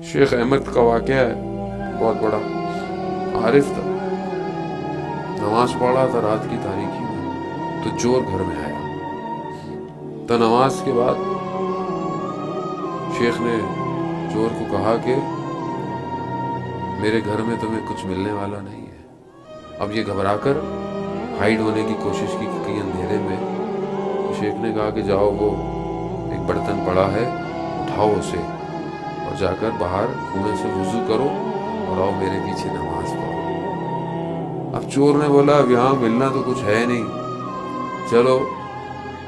شیخ احمد کا واقعہ ہے، بہت بڑا عارف تھا، نماز پڑھا تھا رات کی تاریکی میں، تو چور گھر میں آیا۔ تو نماز کے بعد شیخ نے چور کو کہا کہ میرے گھر میں تمہیں کچھ ملنے والا نہیں ہے۔ اب یہ گھبرا کر ہائیڈ ہونے کی کوشش کی اندھیرے میں۔ تو شیخ نے کہا کہ جاؤ، وہ ایک برتن پڑا ہے، اٹھاؤ اسے اور جا کر باہر کنویں سے وضو کرو اور آؤ میرے پیچھے نماز پڑھو۔ اب چور نے بولا اب یہاں ملنا تو کچھ ہے نہیں، چلو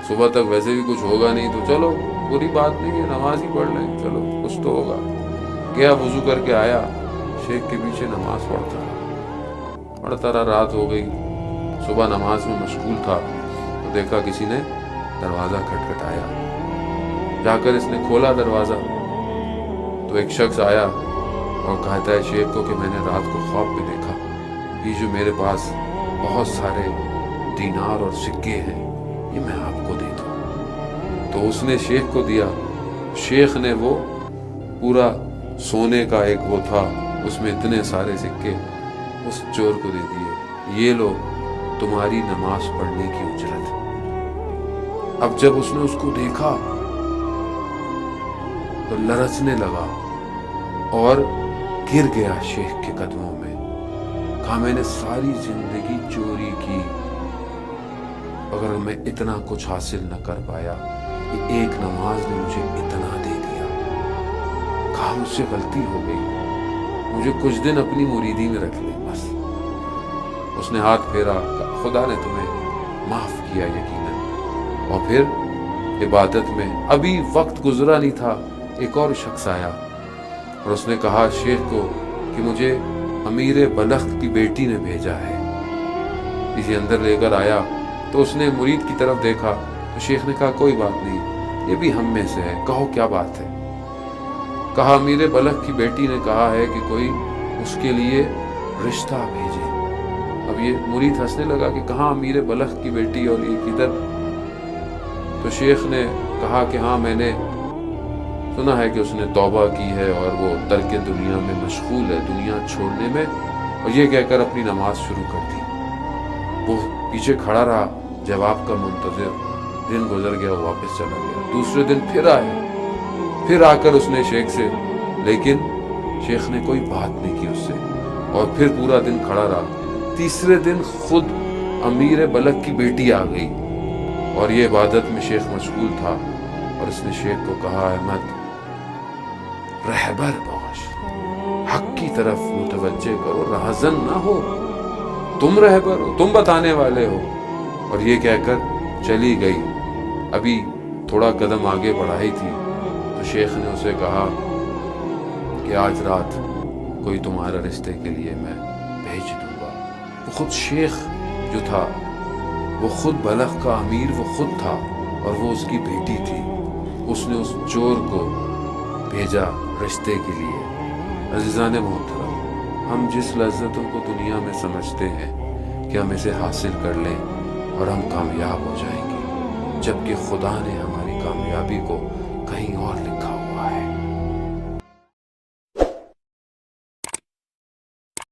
صبح تک ویسے بھی کچھ ہوگا نہیں، تو چلو بری بات نہیں ہے، نماز ہی پڑھ لیں، چلو کچھ تو ہوگا۔ گیا، وضو کر کے آیا، شیخ کے پیچھے نماز پڑھتا رہا، رات ہو گئی۔ صبح نماز میں مشغول تھا تو دیکھا کسی نے دروازہ کھٹکھٹایا۔ جا کر اس نے کھولا دروازہ تو ایک شخص آیا اور کہتا ہے شیخ کو کہ میں نے رات کو خواب میں دیکھا یہ جو میرے پاس بہت سارے دینار اور سکے ہیں یہ میں آپ کو دے دوں۔ تو اس نے شیخ کو دیا۔ شیخ نے وہ پورا سونے کا ایک وہ تھا، اس میں اتنے سارے سکے اس چور کو دے دیے، یہ لو تمہاری نماز پڑھنے کی اجرت۔ اب جب اس نے اس کو دیکھا تو لرزنے لگا اور گر گیا شیخ کے قدموں میں، کہا میں نے ساری زندگی چوری کی، اگر میں اتنا کچھ حاصل نہ کر پایا، یہ ایک نماز نے مجھے اتنا دے دیا۔ کہا مجھ سے غلطی ہو گئی، مجھے کچھ دن اپنی مریدی میں رکھ لے بس۔ اس نے ہاتھ پھیرا، خدا نے تمہیں معاف کیا یقیناً۔ اور پھر عبادت میں ابھی وقت گزرا نہیں تھا، ایک اور شخص آیا اور اس نے کہا شیخ کو کہ مجھے امیر بلخ کی بیٹی نے بھیجا ہے۔ اسے اندر لے کر آیا تو اس نے مرید کی طرف دیکھا تو شیخ نے کہا کوئی بات نہیں، یہ بھی ہم میں سے ہے، کہو کیا بات ہے۔ کہا امیر بلخ کی بیٹی نے کہا ہے کہ کوئی اس کے لیے رشتہ بھیجے۔ اب یہ مرید ہنسنے لگا کہ کہاں امیر بلخ کی بیٹی اور یہ کدھر؟ تو شیخ نے کہا کہ ہاں میں نے سنا ہے کہ اس نے توبہ کی ہے اور وہ ترک دنیا میں مشغول ہے، دنیا چھوڑنے میں، اور یہ کہہ کر اپنی نماز شروع کر دی۔ وہ پیچھے کھڑا رہا جواب کا منتظر، دن گزر گیا، وہ واپس چلا گیا۔ دوسرے دن پھر آیا، پھر آ کر اس نے شیخ سے، لیکن شیخ نے کوئی بات نہیں کی اس سے، اور پھر پورا دن کھڑا رہا۔ تیسرے دن خود امیر بلخ کی بیٹی آ گئی اور یہ عبادت میں شیخ مشغول تھا، اور اس نے شیخ کو کہا احمد رہبر باش، حق کی طرف متوجہ کرو، راہزن نہ ہو، تم رہبر ہو، تم بتانے والے ہو۔ اور یہ کہہ کر چلی گئی۔ ابھی تھوڑا قدم آگے بڑھائی تھی تو شیخ نے اسے کہا کہ آج رات کوئی تمہارا رشتے کے لیے میں بھیج دوں گا۔ وہ خود شیخ جو تھا، وہ خود بلخ کا امیر وہ خود تھا اور وہ اس کی بیٹی تھی۔ اس نے اس چور کو بھیجا رشتے کے لیے۔ عزیزان محترم، ہم جس لذتوں کو دنیا میں سمجھتے ہیں کہ ہم اسے حاصل کر لیں اور ہم کامیاب ہو جائیں گے، جبکہ خدا نے ہماری کامیابی کو کہیں اور لکھا